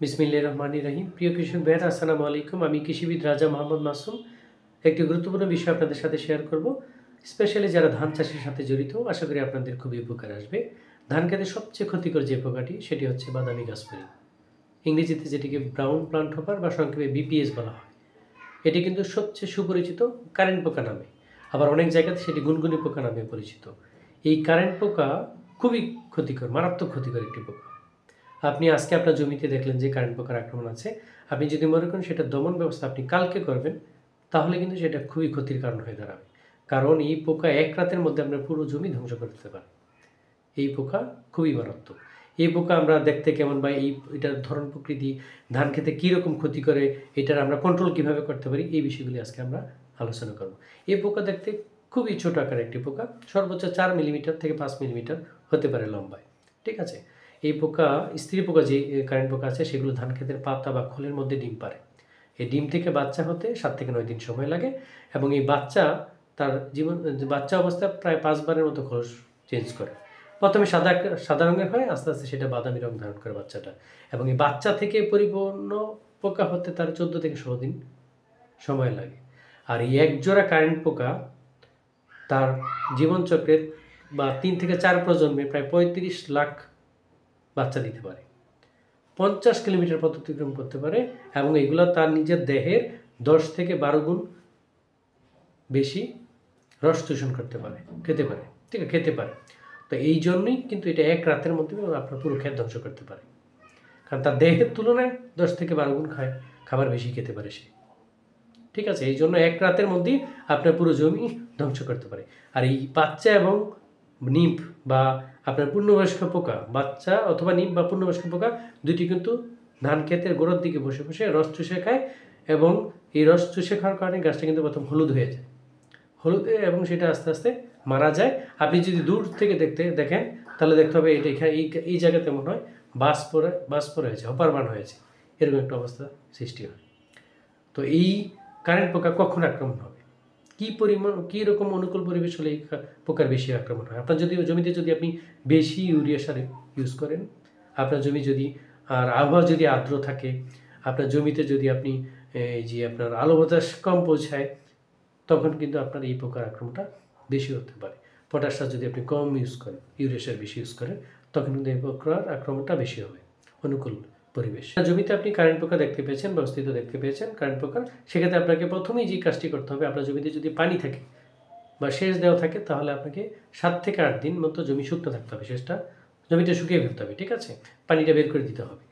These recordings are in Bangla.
বিসমিল্লাহির রহমানির রহিম। প্রিয় কৃষক ভাইয়েরা, আসসালামু আলাইকুম। আমি কৃষিবিদ রাজা মোহাম্মদ মাসুম একটি গুরুত্বপূর্ণ বিষয় আপনাদের সাথে শেয়ার করব। স্পেশালি যারা ধান চাষের সাথে জড়িত, আশা করি আপনাদের খুবই উপকার আসবে। ধান খেতে সবচেয়ে ক্ষতিকর যে পোকাটি, সেটি হচ্ছে বাদামি গাছফড়িং। ইংরেজিতে যেটিকে ব্রাউন প্লান্ট হপার বা সংক্ষেপে বিপিএস বলা হয়। এটি কিন্তু সবচেয়ে সুপরিচিত কারেন্ট পোকা নামে, আবার অনেক জায়গাতে সেটি গুনগুনি পোকা নামে পরিচিত। এই কারেন্ট পোকা খুবই ক্ষতিকর, মারাত্মক ক্ষতিকর একটি পোকা। আপনি আজকে আপনার জমিতে দেখলেন যে কারেন্ট পোকার আক্রমণ আছে, আপনি যদি মনে করেন সেটা দমন ব্যবস্থা আপনি কালকে করবেন, তাহলে কিন্তু সেটা খুবই ক্ষতির কারণ হয়ে দাঁড়াবে। কারণ এই পোকা এক রাতের মধ্যে আপনার পুরো জমি ধ্বংস করে দিতে পারে। এই পোকা খুবই মারাত্মক। এই পোকা আমরা দেখতে কেমন বা এটার ধরন প্রকৃতি, ধান খেতে কীরকম ক্ষতি করে, এটার আমরা কন্ট্রোল কীভাবে করতে পারি, এই বিষয়গুলি আজকে আমরা আলোচনা করব। এই পোকা দেখতে খুবই ছোট আকারের একটি পোকা, সর্বোচ্চ 4 মিলিমিটার থেকে 5 মিলিমিটার হতে পারে লম্বায়। ঠিক আছে। এই পোকা, স্ত্রী পোকা যে কারেন্ট পোকা আছে, সেগুলো ধান খেতের পাতা বা খোলের মধ্যে ডিম পারে। এই ডিম থেকে বাচ্চা হতে 7 থেকে 9 দিন সময় লাগে, এবং এই বাচ্চা তার বাচ্চা অবস্থায় প্রায় 5 বারের মতো খোলস চেঞ্জ করে। প্রথমে সাদা রঙের হয়, আস্তে আস্তে সেটা বাদামি রং ধারণ করে বাচ্চাটা, এবং এই বাচ্চা থেকে পরিপূর্ণ পোকা হতে তার 14 থেকে 16 দিন সময় লাগে। আর এই একজোড়া কারেন্ট পোকা তার জীবনচক্রের বা 3 থেকে 4 প্রজন্মে প্রায় 35 লাখ বাচ্চা দিতে পারে, 50 কিলোমিটার পথ অতিক্রম করতে পারে, এবং এগুলো তার নিজের দেহের 10 থেকে 12 গুণ বেশি রস শোষণ করতে পারে, খেতে পারে। ঠিক আছে, খেতে পারে। তো এই জন্যই কিন্তু এটা এক রাতের মধ্যে আপনার পুরো ক্ষেত ধ্বংস করতে পারে, কারণ তার দেহের তুলনায় 10 থেকে 12 গুণ খাবার বেশি খেতে পারে সে। ঠিক আছে, এই জন্য এক রাতের মধ্যেই আপনার পুরো জমি ধ্বংস করতে পারে। আর এই বাচ্চা এবং নিম্ফ বা আপনার পূর্ণবয়স্ক পোকা, বাচ্চা অথবা নিম্ফ বা পূর্ণবয়স্ক পোকা দুটি কিন্তু ধান ক্ষেতের গোড়ার দিকে বসে বসে রস চুষে খায়, এবং এই রস চুষে খাওয়ার কারণে গাছটা কিন্তু প্রথম হলুদ হয়ে যায়, এবং সেটা আস্তে আস্তে মারা যায়। আপনি যদি দূর থেকে দেখেন, তাহলে দেখতে হবে এটা এই জায়গাতে মনে হয় বাস পরে হয়েছে, হপারবান হয়েছে, এরকম একটা অবস্থা সৃষ্টি হয়। তো এই কারেন্ট পোকা কখন আক্রমণ হবে, কী রকম অনুকূল পরিবেশ হলে এই পোকার বেশি আক্রমণ হয়? আপনার জমিতে যদি আপনি বেশি ইউরিয়া সার ইউজ করেন, আপনার জমি যদি আর আবহাওয়া যদি আর্দ্র থাকে, আপনার জমিতে যদি আপনি আপনার আলো বাতাস কম পৌঁছায়, তখন কিন্তু আপনার এই পোকার আক্রমণটা বেশি হতে পারে। পটাশ সার যদি আপনি কম ইউজ করেন, ইউরিয়া সার বেশি ইউজ করেন, তখন কিন্তু এই পোকার আক্রমণটা বেশি হবে। অনুকূল পরিবেশ জমিতে আপনি কারেন্ট পোকা দেখতে পেয়েছেন বা অস্তিত্ব দেখতে পেয়েছেন কারেন্ট পোকার, সেক্ষেত্রে আপনাকে প্রথমেই যে কাজটি করতে হবে, আপনার জমিতে যদি পানি থাকে বা সেচ দেওয়া থাকে, তাহলে আপনাকে 7 থেকে 8 দিন মতো জমি শুকনো থাকতে হবে, সেচটা জমিতে শুকিয়ে ফেলতে হবে। ঠিক আছে, পানিটা বের করে দিতে হবে,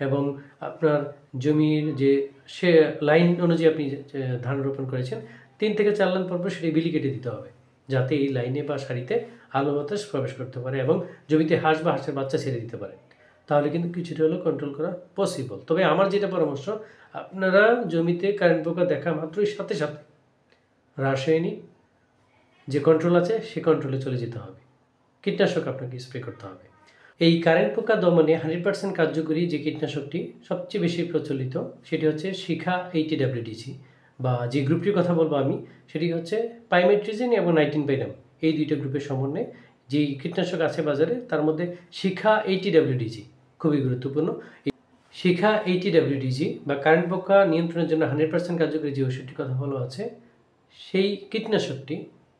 এবং আপনার জমির যে সে লাইন অনুযায়ী আপনি ধান রোপণ করেছেন, 3 থেকে 4 লাইন পর সেটি বিলি কেটে দিতে হবে, যাতে এই লাইনে বা সারিতে আলো বাতাস প্রবেশ করতে পারে, এবং জমিতে হাঁস বা হাঁসের বাচ্চা ছেড়ে দিতে পারে। তাহলে কিন্তু কিছুটা হলেও কন্ট্রোল করা পসিবল। তবে আমার যেটা পরামর্শ, আপনারা জমিতে কারেন্ট পোকা দেখা মাত্রই সাথে সাথে রাসায়নিক যে কন্ট্রোল আছে সে কন্ট্রোলে চলে যেতে হবে, কীটনাশক আপনাকে স্প্রে করতে হবে। এই কারেন্ট পোকা দমনে 100% কার্যকরী যে কীটনাশকটি সবচেয়ে বেশি প্রচলিত, সেটি হচ্ছে শিখা 80WDG, বা যে গ্রুপটির কথা বলবো আমি, সেটি হচ্ছে পাইমেট্রিজিন এবং 19 এই দুইটা গ্রুপের সমন্বয়ে যেই কীটনাশক আছে বাজারে, তার মধ্যে শিখা 80WDG খুবই গুরুত্বপূর্ণ। শিখা 80WDG বা কারেন্ট পোকা নিয়ন্ত্রণের জন্য 100% কার্যকরী যে ওষুধটির কথা বলা আছে, সেই কীটনাশকটি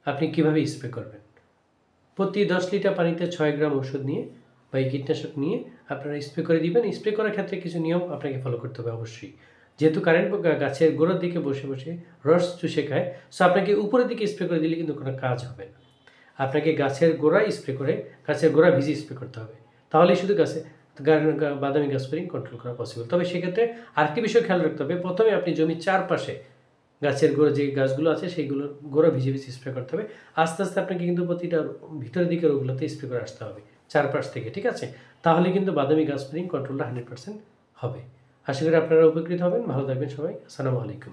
আপনি কিভাবে স্প্রে করবেন? প্রতি 10 লিটার পানিতে 6 গ্রাম ওষুধ নিয়ে বা এই কীটনাশক নিয়ে আপনারা স্প্রে করে দিবেন। স্প্রে করার ক্ষেত্রে কিছু নিয়ম আপনাকে ফলো করতে হবে অবশ্যই। যেহেতু কারেন্ট পোকা গাছের গোড়ার দিকে বসে বসে রস চুষে খায়, সো আপনাকে উপরের দিকে স্প্রে করে দিলে কিন্তু কোনো কাজ হবে না। আপনাকে গাছের গোড়ায় স্প্রে করে, গাছের গোড়া ভিজিয়ে স্প্রে করতে হবে, তাহলেই শুধু বাদামি গাছফড়িং কন্ট্রোল করা পসিবল। তবে সেক্ষেত্রে আরেকটি বিষয় খেয়াল রাখতে হবে, প্রথমে আপনি জমির চারপাশে গাছের গোড়া যে গাছগুলো আছে সেইগুলোর গোড়া ভিজিয়ে স্প্রে করতে হবে। আস্তে আস্তে আপনাকে কিন্তু প্রতিটা ভিতরের দিকের ওগুলোতে স্প্রে করে আসতে হবে চারপাশ থেকে। ঠিক আছে, তাহলে কিন্তু বাদামি গাছফড়িং কন্ট্রোলটা 100% হবে। আশা করি আপনারা উপকৃত হবেন। ভালো থাকবেন সবাই। আসসালামু আলাইকুম।